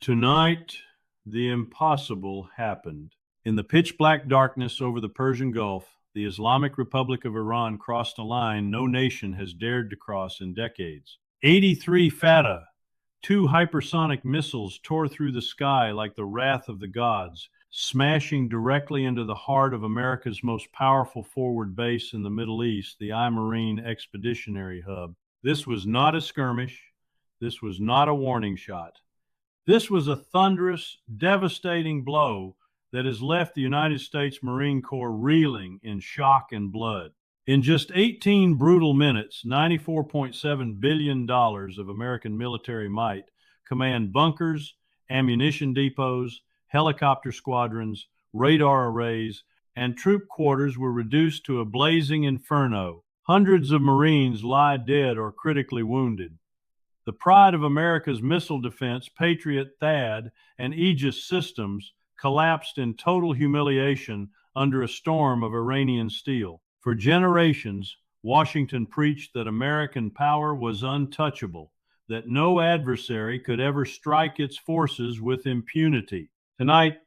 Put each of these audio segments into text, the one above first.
Tonight, the impossible happened. In the pitch-black darkness over the Persian Gulf, the Islamic Republic of Iran crossed a line no nation has dared to cross in decades. 83 Fattah-2 hypersonic missiles tore through the sky like the wrath of the gods, smashing directly into the heart of America's most powerful forward base in the Middle East, the I Marine Expeditionary hub. This was not a skirmish. This was not a warning shot. This was a thunderous, devastating blow that has left the United States Marine Corps reeling in shock and blood. In just 18 brutal minutes, $94.7 billion of American military might, command bunkers, ammunition depots, helicopter squadrons, radar arrays, and troop quarters were reduced to a blazing inferno. Hundreds of Marines lie dead or critically wounded. The pride of America's missile defense, Patriot, THAAD, and Aegis systems collapsed in total humiliation under a storm of Iranian steel. For generations, Washington preached that American power was untouchable, that no adversary could ever strike its forces with impunity. Tonight,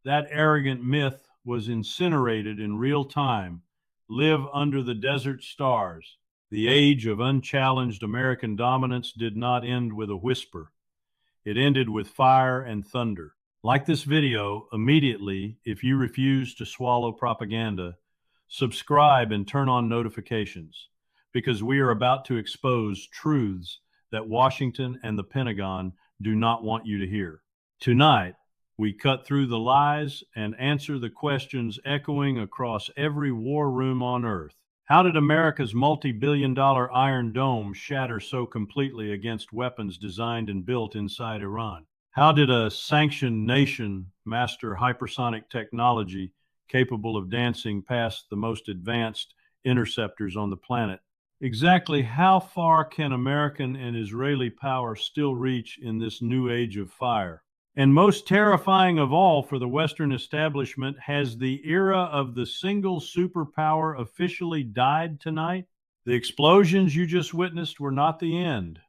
that arrogant myth was incinerated in real time. Live under the desert stars. The age of unchallenged American dominance did not end with a whisper. It ended with fire and thunder. Like this video immediately if you refuse to swallow propaganda. Subscribe and turn on notifications, because we are about to expose truths that Washington and the Pentagon do not want you to hear. Tonight, we cut through the lies and answer the questions echoing across every war room on Earth. How did America's multi-billion-dollar Iron Dome shatter so completely against weapons designed and built inside Iran? How did a sanctioned nation master hypersonic technology capable of dancing past the most advanced interceptors on the planet? Exactly how far can American and Israeli power still reach in this new age of fire? And most terrifying of all for the Western establishment, has the era of the single superpower officially died tonight? The explosions you just witnessed were not the end.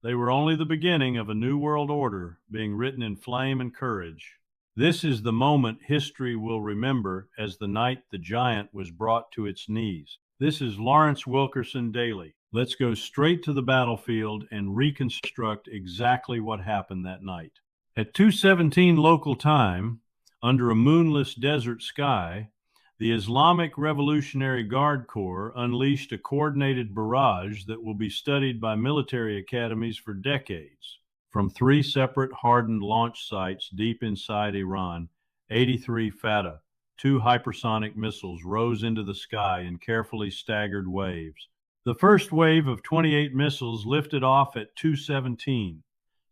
They were only the beginning of a new world order being written in flame and courage. This is the moment history will remember as the night the giant was brought to its knees. This is Lawrence Wilkerson Daily. Let's go straight to the battlefield and reconstruct exactly what happened that night. At 2:17 local time, under a moonless desert sky, the Islamic Revolutionary Guard Corps unleashed a coordinated barrage that will be studied by military academies for decades. From 3 separate hardened launch sites deep inside Iran, 83 Fattah-2 hypersonic missiles rose into the sky in carefully staggered waves. The first wave of 28 missiles lifted off at 2:17.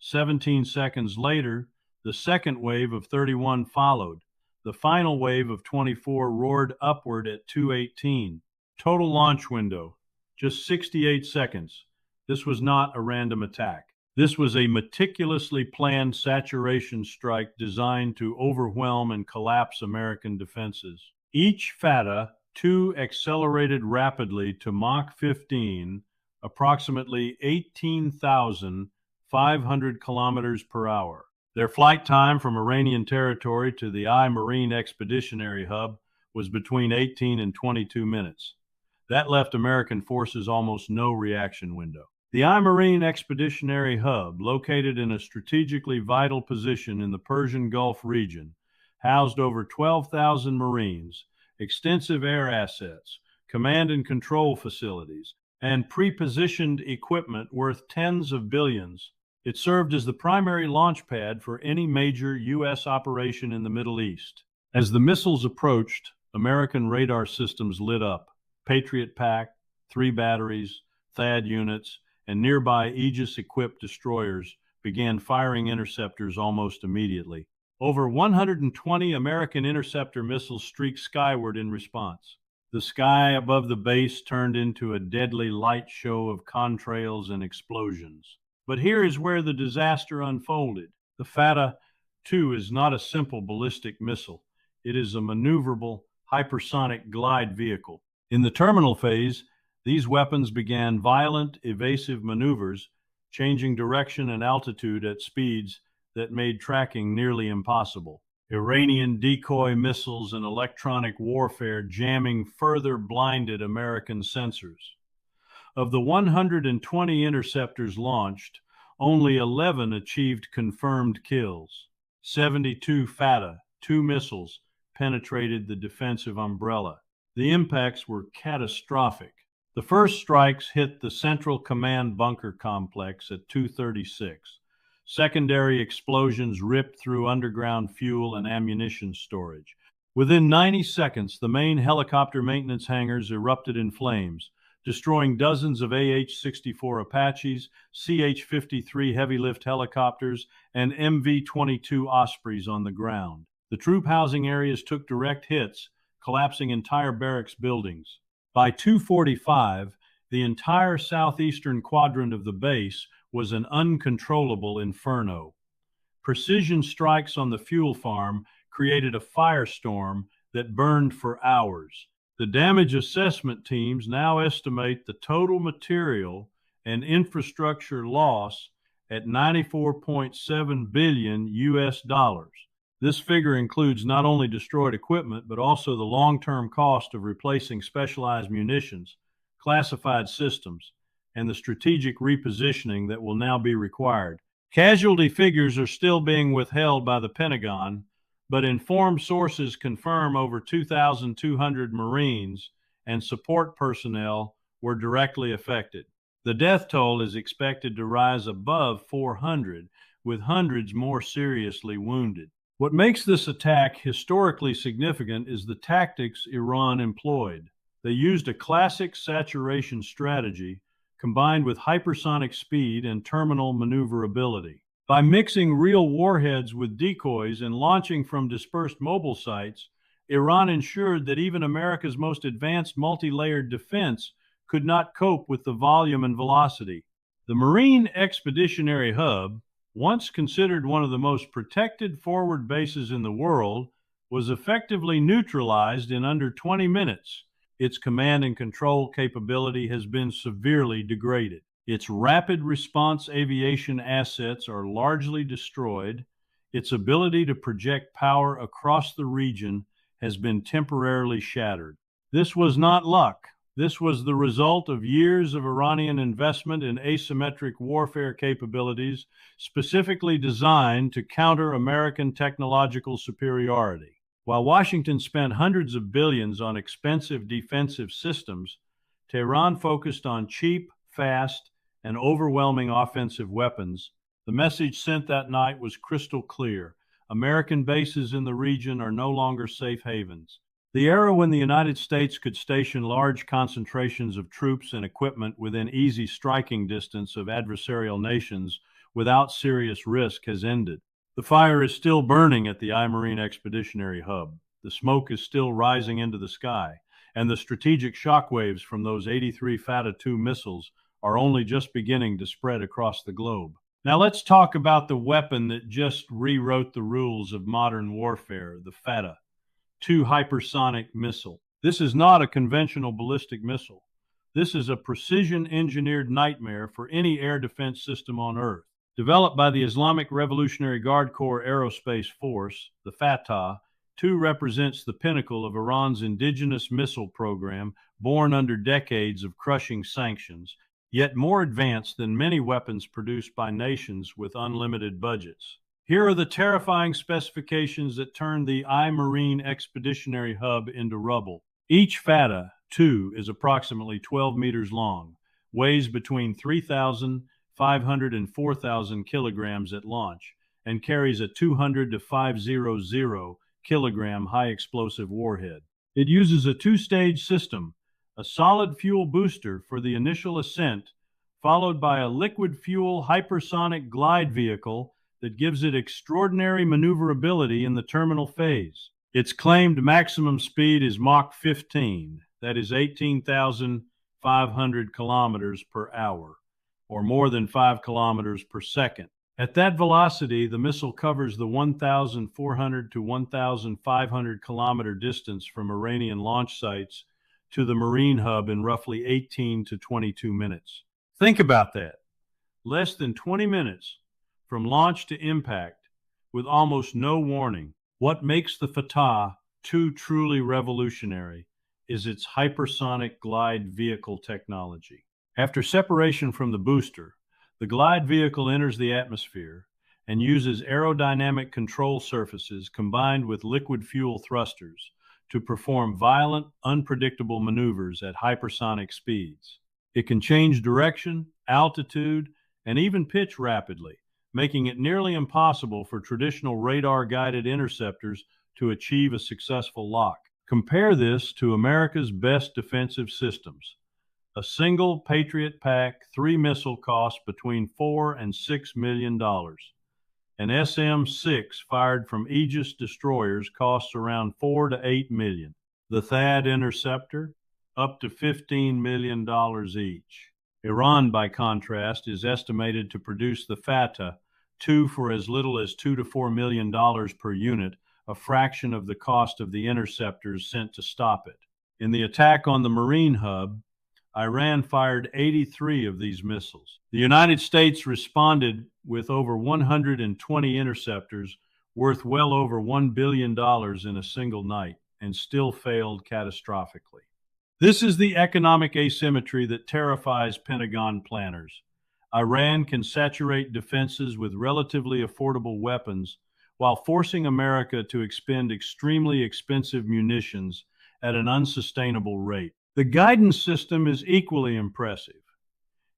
17 seconds later, the second wave of 31 followed. The final wave of 24 roared upward at 2:18. Total launch window, just 68 seconds. This was not a random attack. This was a meticulously planned saturation strike designed to overwhelm and collapse American defenses. Each Fattah-2 accelerated rapidly to Mach 15, approximately 18,500 kilometers per hour. Their flight time from Iranian territory to the I Marine Expeditionary hub was between 18 and 22 minutes. That left American forces almost no reaction window. The I Marine Expeditionary hub, located in a strategically vital position in the Persian Gulf region, housed over 12,000 Marines, extensive air assets, command and control facilities, and pre-positioned equipment worth tens of billions. It served as the primary launch pad for any major U.S. operation in the Middle East. As the missiles approached, American radar systems lit up. Patriot pack, 3 batteries, THAAD units, and nearby Aegis-equipped destroyers began firing interceptors almost immediately. Over 120 American interceptor missiles streaked skyward in response. The sky above the base turned into a deadly light show of contrails and explosions. But here is where the disaster unfolded. The Fattah-2 is not a simple ballistic missile. It is a maneuverable hypersonic glide vehicle. In the terminal phase, these weapons began violent, evasive maneuvers, changing direction and altitude at speeds that made tracking nearly impossible. Iranian decoy missiles and electronic warfare jamming further blinded American sensors. Of the 120 interceptors launched, only 11 achieved confirmed kills. 72 Fattah-2 missiles penetrated the defensive umbrella. The impacts were catastrophic. The first strikes hit the Central Command bunker complex at 2:36. Secondary explosions ripped through underground fuel and ammunition storage. Within 90 seconds, the main helicopter maintenance hangars erupted in flames, destroying dozens of AH-64 Apaches, CH-53 heavy-lift helicopters, and MV-22 Ospreys on the ground. The troop housing areas took direct hits, collapsing entire barracks buildings. By 2:45, the entire southeastern quadrant of the base was an uncontrollable inferno. Precision strikes on the fuel farm created a firestorm that burned for hours. The damage assessment teams now estimate the total material and infrastructure loss at $94.7 billion US. This figure includes not only destroyed equipment, but also the long-term cost of replacing specialized munitions, classified systems, and the strategic repositioning that will now be required. Casualty figures are still being withheld by the Pentagon, but informed sources confirm over 2,200 Marines and support personnel were directly affected. The death toll is expected to rise above 400, with hundreds more seriously wounded. What makes this attack historically significant is the tactics Iran employed. They used a classic saturation strategy combined with hypersonic speed and terminal maneuverability. By mixing real warheads with decoys and launching from dispersed mobile sites, Iran ensured that even America's most advanced multi-layered defense could not cope with the volume and velocity. The Marine Expeditionary Hub, once considered one of the most protected forward bases in the world, was effectively neutralized in under 20 minutes. Its command and control capability has been severely degraded. Its rapid response aviation assets are largely destroyed. Its ability to project power across the region has been temporarily shattered. This was not luck. This was the result of years of Iranian investment in asymmetric warfare capabilities specifically designed to counter American technological superiority. While Washington spent hundreds of billions on expensive defensive systems, Tehran focused on cheap, fast, and overwhelming offensive weapons. The message sent that night was crystal clear. American bases in the region are no longer safe havens. The era when the United States could station large concentrations of troops and equipment within easy striking distance of adversarial nations without serious risk has ended. The fire is still burning at the I Marine Expeditionary Hub. The smoke is still rising into the sky, and the strategic shockwaves from those 83 Fattah-2 missiles are only just beginning to spread across the globe. Now let's talk about the weapon that just rewrote the rules of modern warfare, the Fattah-2 hypersonic missile. This is not a conventional ballistic missile. This is a precision-engineered nightmare for any air defense system on Earth. Developed by the Islamic Revolutionary Guard Corps Aerospace Force, the Fattah-2 represents the pinnacle of Iran's indigenous missile program, born under decades of crushing sanctions, yet more advanced than many weapons produced by nations with unlimited budgets. Here are the terrifying specifications that turned the I Marine Expeditionary Hub into rubble. Each Fattah-2 is approximately 12 meters long, weighs between 3,500 and 4,000 kilograms at launch, and carries a 200 to 500 kilogram high-explosive warhead. It uses a two-stage system, a solid fuel booster for the initial ascent, followed by a liquid fuel hypersonic glide vehicle that gives it extraordinary maneuverability in the terminal phase. Its claimed maximum speed is Mach 15, that is 18,500 kilometers per hour, or more than 5 kilometers per second. At that velocity, the missile covers the 1,400 to 1,500 kilometer distance from Iranian launch sites to the Marine Hub in roughly 18 to 22 minutes. Think about that. Less than 20 minutes from launch to impact, with almost no warning. What makes the Fattah-2 truly revolutionary is its hypersonic glide vehicle technology. After separation from the booster, the glide vehicle enters the atmosphere and uses aerodynamic control surfaces combined with liquid fuel thrusters to perform violent, unpredictable maneuvers at hypersonic speeds. It can change direction, altitude, and even pitch rapidly, making it nearly impossible for traditional radar-guided interceptors to achieve a successful lock. Compare this to America's best defensive systems. A single Patriot PAC-3 missile costs between $4 and $6 million. An SM-6 fired from Aegis destroyers costs around $4 to $8 million. The THAAD interceptor, up to $15 million each. Iran, by contrast, is estimated to produce the Fattah-2 for as little as $2 to $4 million per unit, a fraction of the cost of the interceptors sent to stop it. In the attack on the Marine hub, Iran fired 83 of these missiles. The United States responded with over 120 interceptors worth well over $1 billion in a single night and still failed catastrophically. This is the economic asymmetry that terrifies Pentagon planners. Iran can saturate defenses with relatively affordable weapons while forcing America to expend extremely expensive munitions at an unsustainable rate. The guidance system is equally impressive.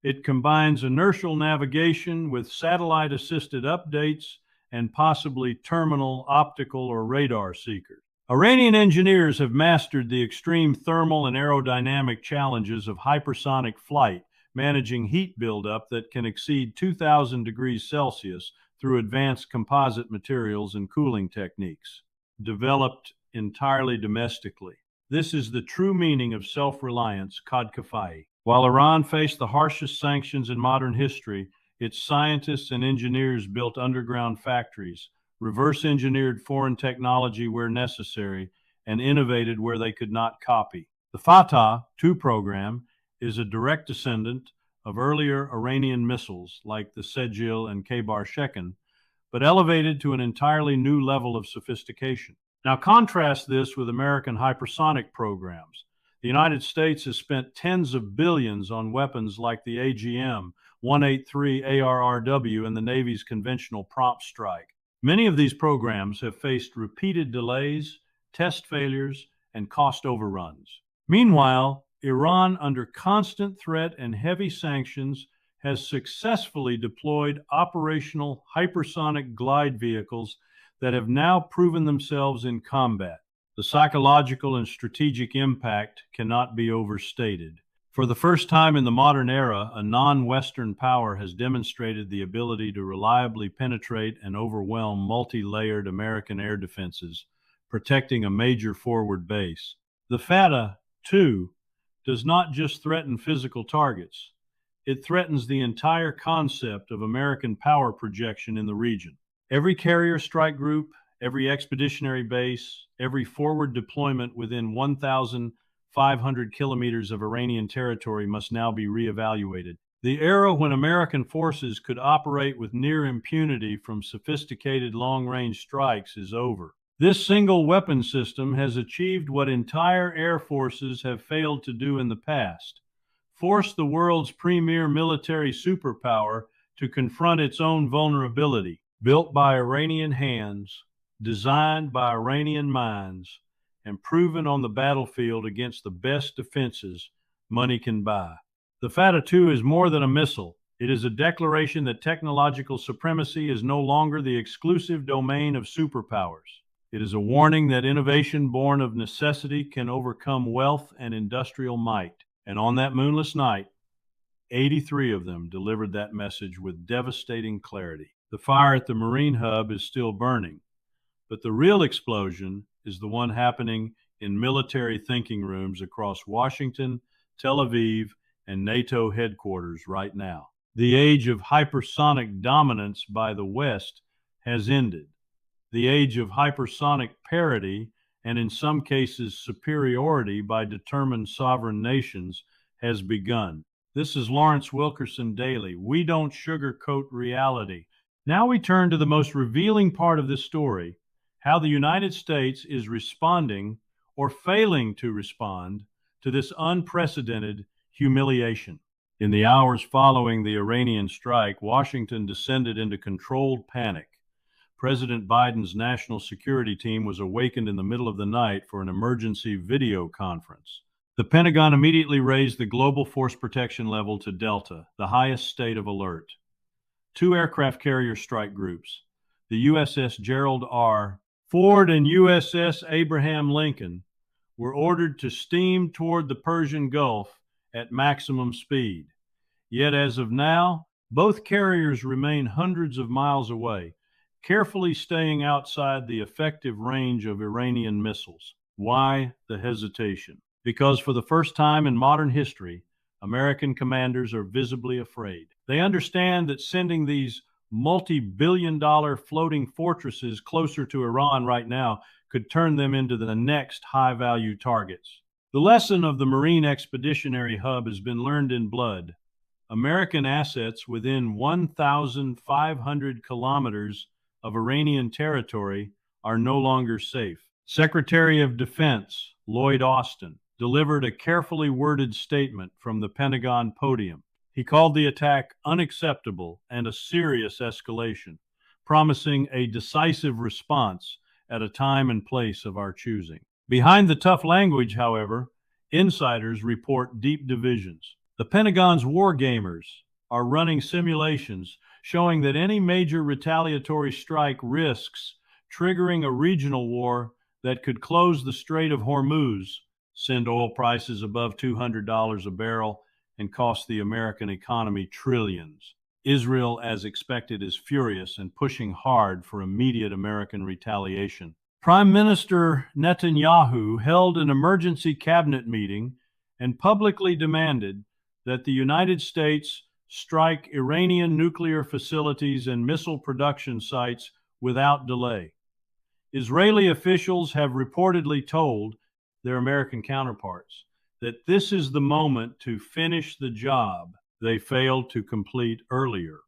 It combines inertial navigation with satellite-assisted updates and possibly terminal optical or radar seekers. Iranian engineers have mastered the extreme thermal and aerodynamic challenges of hypersonic flight, managing heat buildup that can exceed 2,000 degrees Celsius through advanced composite materials and cooling techniques, developed entirely domestically. This is the true meaning of self-reliance, Qad Kafai. While Iran faced the harshest sanctions in modern history, its scientists and engineers built underground factories, reverse-engineered foreign technology where necessary, and innovated where they could not copy. The Fattah-2 program is a direct descendant of earlier Iranian missiles like the Sejil and Khaybar-Shekan, but elevated to an entirely new level of sophistication. Now contrast this with American hypersonic programs. The United States has spent tens of billions on weapons like the AGM-183 ARRW and the Navy's conventional prompt strike. Many of these programs have faced repeated delays, test failures, and cost overruns. Meanwhile, Iran, under constant threat and heavy sanctions, has successfully deployed operational hypersonic glide vehicles that have now proven themselves in combat. The psychological and strategic impact cannot be overstated. For the first time in the modern era, a non-Western power has demonstrated the ability to reliably penetrate and overwhelm multi-layered American air defenses, protecting a major forward base. The Fattah-2 does not just threaten physical targets. It threatens the entire concept of American power projection in the region. Every carrier strike group, every expeditionary base, every forward deployment within 1,500 kilometers of Iranian territory must now be reevaluated. The era when American forces could operate with near impunity from sophisticated long-range strikes is over. This single weapon system has achieved what entire air forces have failed to do in the past: force the world's premier military superpower to confront its own vulnerability. Built by Iranian hands, designed by Iranian minds, and proven on the battlefield against the best defenses money can buy. The Fattah-2 is more than a missile. It is a declaration that technological supremacy is no longer the exclusive domain of superpowers. It is a warning that innovation born of necessity can overcome wealth and industrial might. And on that moonless night, 83 of them delivered that message with devastating clarity. The fire at the Marine hub is still burning, but the real explosion is the one happening in military thinking rooms across Washington, Tel Aviv, and NATO headquarters right now. The age of hypersonic dominance by the West has ended. The age of hypersonic parity, and in some cases superiority by determined sovereign nations, has begun. This is Lawrence Wilkerson Daily. We don't sugarcoat reality. Now we turn to the most revealing part of this story, how the United States is responding or failing to respond to this unprecedented humiliation. In the hours following the Iranian strike, Washington descended into controlled panic. President Biden's national security team was awakened in the middle of the night for an emergency video conference. The Pentagon immediately raised the global force protection level to Delta, the highest state of alert. Two aircraft carrier strike groups, the USS Gerald R. Ford and USS Abraham Lincoln, were ordered to steam toward the Persian Gulf at maximum speed. Yet as of now, both carriers remain hundreds of miles away, carefully staying outside the effective range of Iranian missiles. Why the hesitation? Because for the first time in modern history, American commanders are visibly afraid. They understand that sending these multi-billion-dollar floating fortresses closer to Iran right now could turn them into the next high-value targets. The lesson of the Marine Expeditionary Hub has been learned in blood. American assets within 1,500 kilometers of Iranian territory are no longer safe. Secretary of Defense Lloyd Austin delivered a carefully worded statement from the Pentagon podium. He called the attack unacceptable and a serious escalation, promising a decisive response at a time and place of our choosing. Behind the tough language, however, insiders report deep divisions. The Pentagon's war gamers are running simulations showing that any major retaliatory strike risks triggering a regional war that could close the Strait of Hormuz, send oil prices above $200 a barrel, and cost the American economy trillions. Israel, as expected, is furious and pushing hard for immediate American retaliation. Prime Minister Netanyahu held an emergency cabinet meeting and publicly demanded that the United States strike Iranian nuclear facilities and missile production sites without delay. Israeli officials have reportedly told their American counterparts that this is the moment to finish the job they failed to complete earlier.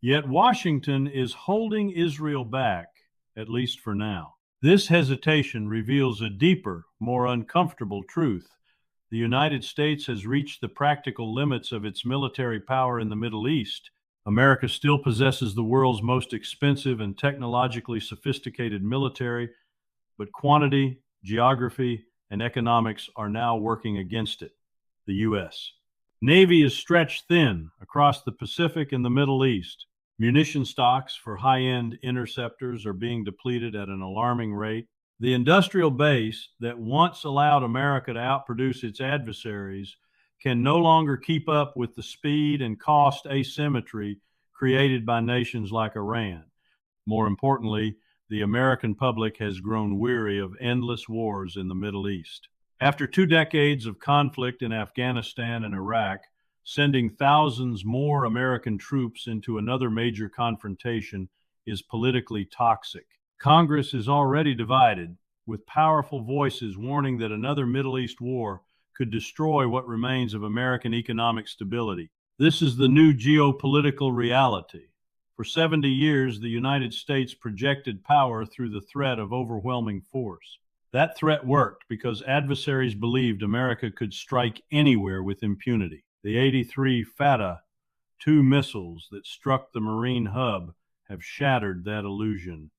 Yet Washington is holding Israel back, at least for now. This hesitation reveals a deeper, more uncomfortable truth. The United States has reached the practical limits of its military power in the Middle East. America still possesses the world's most expensive and technologically sophisticated military, but quantity, geography, and economics are now working against it. The U.S. Navy is stretched thin across the Pacific and the Middle East. Munition stocks for high-end interceptors are being depleted at an alarming rate. The industrial base that once allowed America to outproduce its adversaries can no longer keep up with the speed and cost asymmetry created by nations like Iran. More importantly, the American public has grown weary of endless wars in the Middle East. After 2 decades of conflict in Afghanistan and Iraq, sending thousands more American troops into another major confrontation is politically toxic. Congress is already divided, with powerful voices warning that another Middle East war could destroy what remains of American economic stability. This is the new geopolitical reality. For 70 years, the United States projected power through the threat of overwhelming force. That threat worked because adversaries believed America could strike anywhere with impunity. The 83 Fattah-2 missiles that struck the Marine hub have shattered that illusion.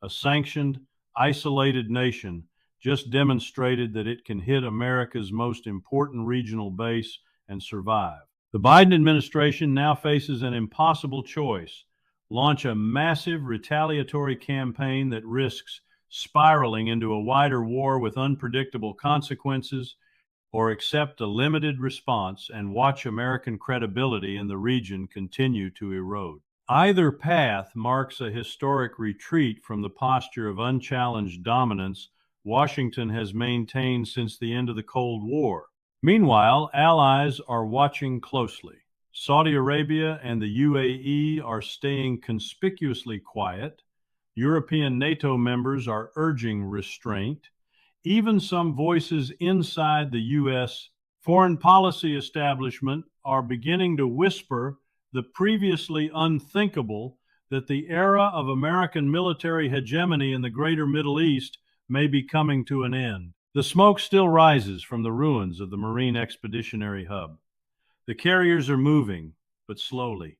A sanctioned, isolated nation just demonstrated that it can hit America's most important regional base and survive. The Biden administration now faces an impossible choice: launch a massive retaliatory campaign that risks spiraling into a wider war with unpredictable consequences, or accept a limited response and watch American credibility in the region continue to erode. Either path marks a historic retreat from the posture of unchallenged dominance Washington has maintained since the end of the Cold War. Meanwhile, allies are watching closely. Saudi Arabia and the UAE are staying conspicuously quiet. European NATO members are urging restraint. Even some voices inside the U.S. foreign policy establishment are beginning to whisper the previously unthinkable that the era of American military hegemony in the greater Middle East may be coming to an end. The smoke still rises from the ruins of the Marine Expeditionary Hub. The carriers are moving, but slowly.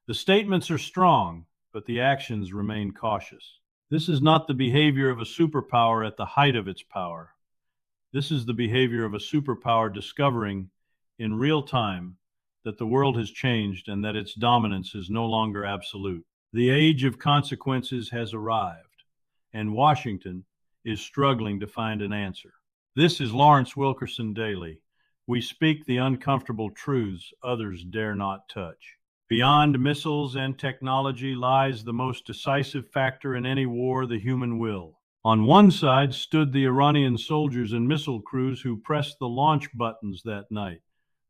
The statements are strong, but the actions remain cautious. This is not the behavior of a superpower at the height of its power. This is the behavior of a superpower discovering, in real time, that the world has changed and that its dominance is no longer absolute. The age of consequences has arrived, and Washington is struggling to find an answer. This is Lawrence Wilkerson Daily. We speak the uncomfortable truths others dare not touch. Beyond missiles and technology lies the most decisive factor in any war, the human will. On one side stood the Iranian soldiers and missile crews who pressed the launch buttons that night.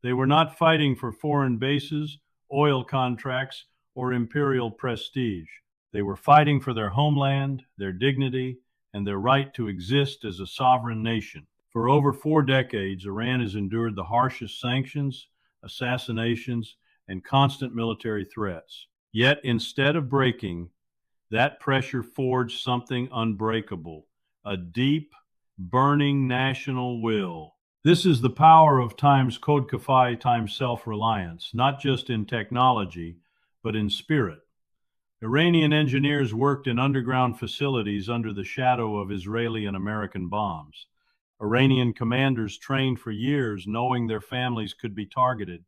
They were not fighting for foreign bases, oil contracts, or imperial prestige. They were fighting for their homeland, their dignity, and their right to exist as a sovereign nation. For over 4 decades, Iran has endured the harshest sanctions, assassinations, and constant military threats. Yet, instead of breaking, that pressure forged something unbreakable, a deep, burning national will. This is the power of times code kafai times self-reliance, not just in technology, but in spirit. Iranian engineers worked in underground facilities under the shadow of Israeli and American bombs. Iranian commanders trained for years knowing their families could be targeted.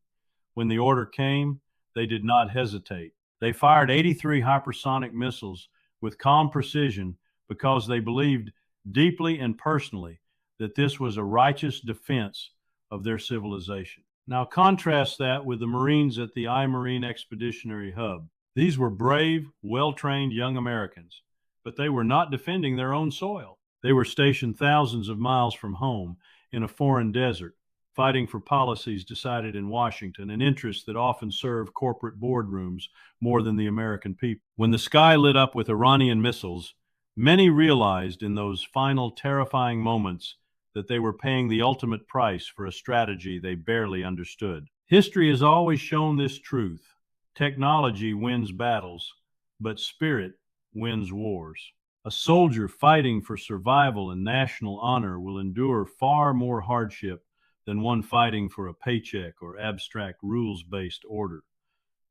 When the order came, they did not hesitate. They fired 83 hypersonic missiles with calm precision because they believed deeply and personally that this was a righteous defense of their civilization. Now contrast that with the Marines at the I Marine Expeditionary Hub. These were brave, well-trained young Americans, but they were not defending their own soil. They were stationed thousands of miles from home in a foreign desert, fighting for policies decided in Washington and interests that often serve corporate boardrooms more than the American people. When the sky lit up with Iranian missiles, many realized in those final terrifying moments that they were paying the ultimate price for a strategy they barely understood. History has always shown this truth. Technology wins battles, but spirit wins wars. A soldier fighting for survival and national honor will endure far more hardship than one fighting for a paycheck or abstract rules-based order.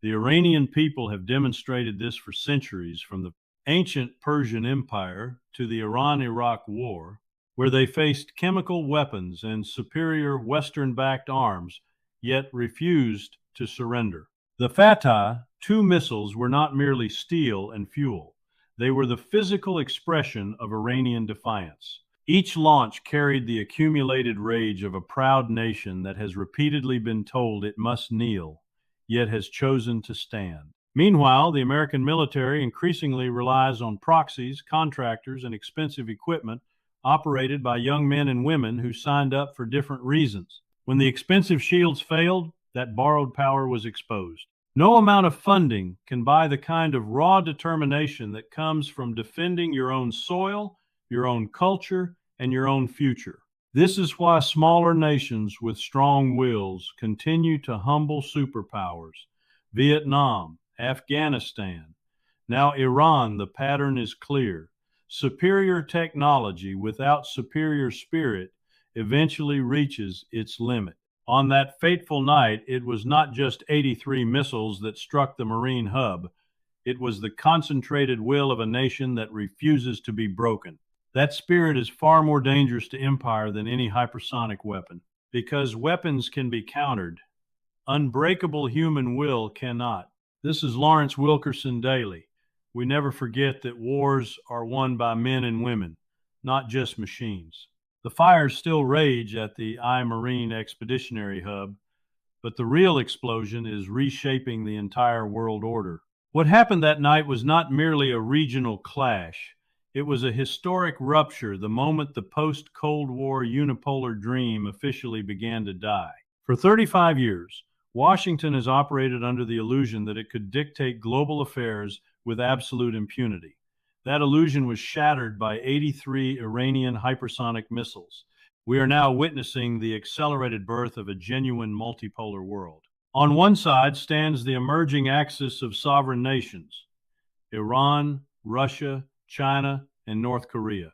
The Iranian people have demonstrated this for centuries, from the ancient Persian Empire to the Iran-Iraq War, where they faced chemical weapons and superior Western-backed arms, yet refused to surrender. The Fattah-2 missiles were not merely steel and fuel. They were the physical expression of Iranian defiance. Each launch carried the accumulated rage of a proud nation that has repeatedly been told it must kneel, yet has chosen to stand. Meanwhile, the American military increasingly relies on proxies, contractors, and expensive equipment operated by young men and women who signed up for different reasons. When the expensive shields failed, that borrowed power was exposed. No amount of funding can buy the kind of raw determination that comes from defending your own soil, your own culture, and your own future. This is why smaller nations with strong wills continue to humble superpowers. Vietnam, Afghanistan, now Iran. The pattern is clear. Superior technology without superior spirit eventually reaches its limit. On that fateful night, it was not just 83 missiles that struck the Marine hub. It was the concentrated will of a nation that refuses to be broken. That spirit is far more dangerous to empire than any hypersonic weapon, because weapons can be countered. Unbreakable human will cannot. This is Lawrence Wilkerson Daily. We never forget that wars are won by men and women, not just machines. The fires still rage at the I Marine Expeditionary Hub, but the real explosion is reshaping the entire world order. What happened that night was not merely a regional clash. It was a historic rupture the moment the post-Cold War unipolar dream officially began to die. For 35 years, Washington has operated under the illusion that it could dictate global affairs with absolute impunity. That illusion was shattered by 83 Iranian hypersonic missiles. We are now witnessing the accelerated birth of a genuine multipolar world. On one side stands the emerging axis of sovereign nations, Iran, Russia, China, and North Korea.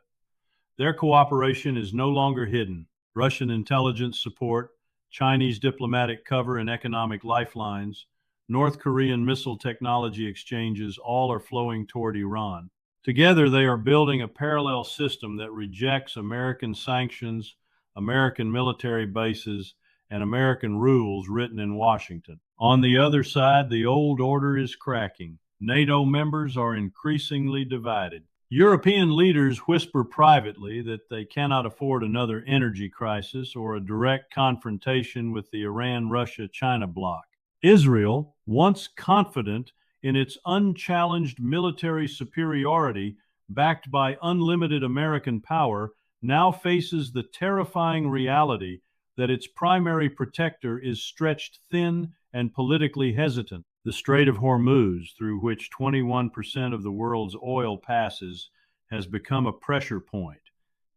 Their cooperation is no longer hidden. Russian intelligence support, Chinese diplomatic cover and economic lifelines, North Korean missile technology exchanges, all are flowing toward Iran. Together, they are building a parallel system that rejects American sanctions, American military bases, and American rules written in Washington. On the other side, the old order is cracking. NATO members are increasingly divided. European leaders whisper privately that they cannot afford another energy crisis or a direct confrontation with the Iran-Russia-China bloc. Israel, once confident in its unchallenged military superiority backed by unlimited American power, now faces the terrifying reality that its primary protector is stretched thin and politically hesitant. The Strait of Hormuz, through which 21% of the world's oil passes, has become a pressure point.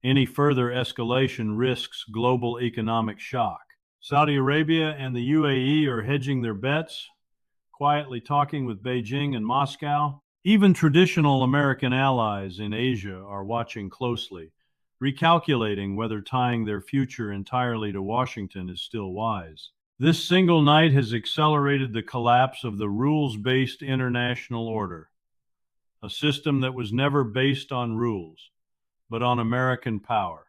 Any further escalation risks global economic shock. Saudi Arabia and the UAE are hedging their bets, quietly talking with Beijing and Moscow. Even traditional American allies in Asia are watching closely, recalculating whether tying their future entirely to Washington is still wise. This single night has accelerated the collapse of the rules-based international order, a system that was never based on rules, but on American power.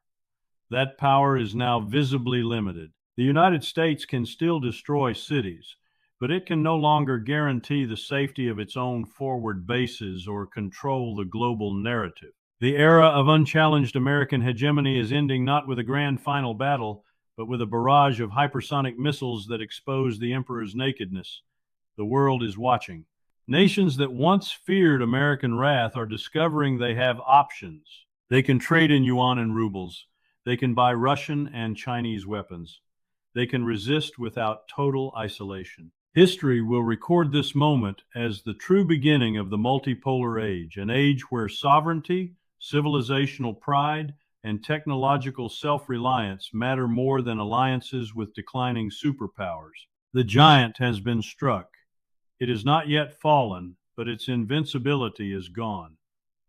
That power is now visibly limited. The United States can still destroy cities, but it can no longer guarantee the safety of its own forward bases or control the global narrative. The era of unchallenged American hegemony is ending not with a grand final battle, but with a barrage of hypersonic missiles that expose the emperor's nakedness. The world is watching. Nations that once feared American wrath are discovering they have options. They can trade in yuan and rubles. They can buy Russian and Chinese weapons. They can resist without total isolation. History will record this moment as the true beginning of the multipolar age, an age where sovereignty, civilizational pride, and technological self-reliance matter more than alliances with declining superpowers. The giant has been struck. It has not yet fallen, but its invincibility is gone.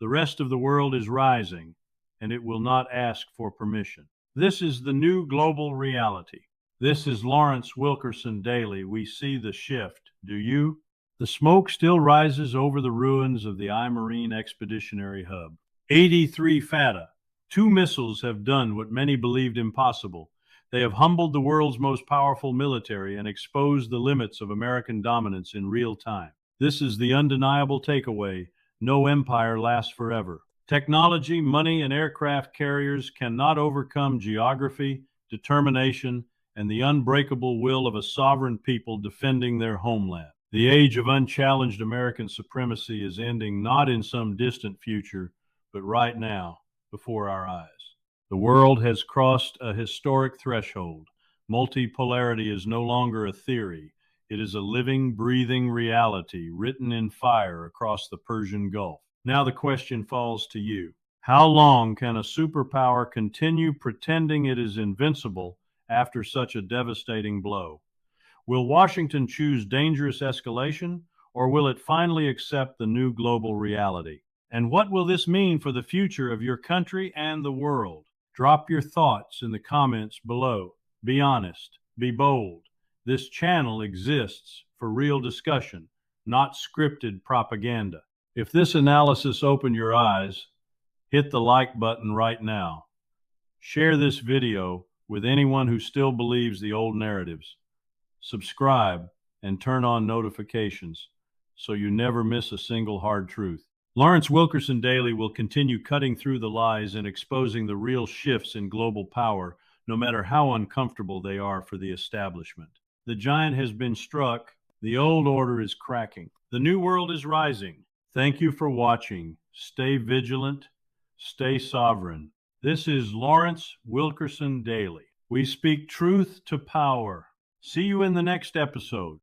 The rest of the world is rising, and it will not ask for permission. This is the new global reality. This is Lawrence Wilkerson Daily. We see the shift. Do you? The smoke still rises over the ruins of the I Marine Expeditionary hub. 83 Fattah. 2 missiles have done what many believed impossible. They have humbled the world's most powerful military and exposed the limits of American dominance in real time. This is the undeniable takeaway. No empire lasts forever. Technology, money, and aircraft carriers cannot overcome geography, determination, and the unbreakable will of a sovereign people defending their homeland. The age of unchallenged American supremacy is ending not in some distant future, but right now, before our eyes. The world has crossed a historic threshold. Multipolarity is no longer a theory. It is a living, breathing reality written in fire across the Persian Gulf. Now the question falls to you. How long can a superpower continue pretending it is invincible after such a devastating blow? Will Washington choose dangerous escalation, or will it finally accept the new global reality? And what will this mean for the future of your country and the world? Drop your thoughts in the comments below. Be honest. Be bold. This channel exists for real discussion, not scripted propaganda. If this analysis opened your eyes, hit the like button right now. Share this video with anyone who still believes the old narratives. Subscribe and turn on notifications so you never miss a single hard truth. Lawrence Wilkerson Daily will continue cutting through the lies and exposing the real shifts in global power, no matter how uncomfortable they are for the establishment. The giant has been struck. The old order is cracking. The new world is rising. Thank you for watching. Stay vigilant. Stay sovereign. This is Lawrence Wilkerson Daily. We speak truth to power. See you in the next episode.